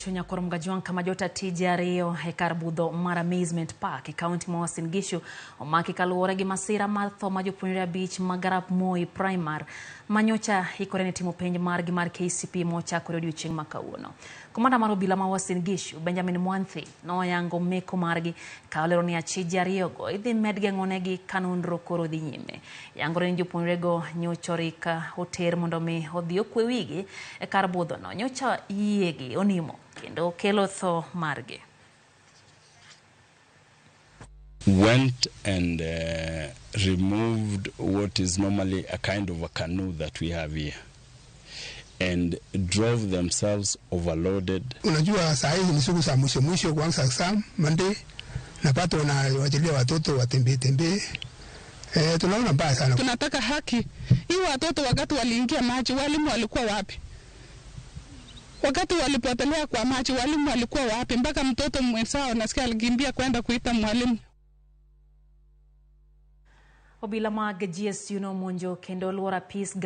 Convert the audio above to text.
Chunya koromgajuan kama jota Achije ariyo hekar budho mar Amusement Park kaunti ma Uasin Gishu omaki kaluwore gi masira mar tho ma jopuonjre abich mag Ramogi primar manyocha hikore ne timo penj margi mar KCPE mochakore odiochieng' ma kawuono. Komanda mar obila ma Uasin Gishu Benjamin Mwanthi noyango meko margi ka olero ni Achije ariyogo idhi med geng'onegi ka nonro koro dhi nyime. Yangore ni jopuonjrego nyocha orika oter mondo mi odhi okwe wigi e kar budhono nyocha yiegi onimo kendo kelo tho margi. Went and removed what is normally a kind of a canoe that we have here and drove themselves overloaded. Unajua saa hizi ni siku za mwisho kuanza exam Monday, na pato na wajilia watoto watembee. Tunaona mbaya sana. Tunataka haki. Hii watoto wakati waliingia maji walimu walikuwa wapi? Wakati walipotelea kwa maji walimu walikuwa wapi? Mpaka mtoto mwenzao nasikia alikimbia kwenda kuita mwalimu. Obila mag GSU no monjo kendo luora peace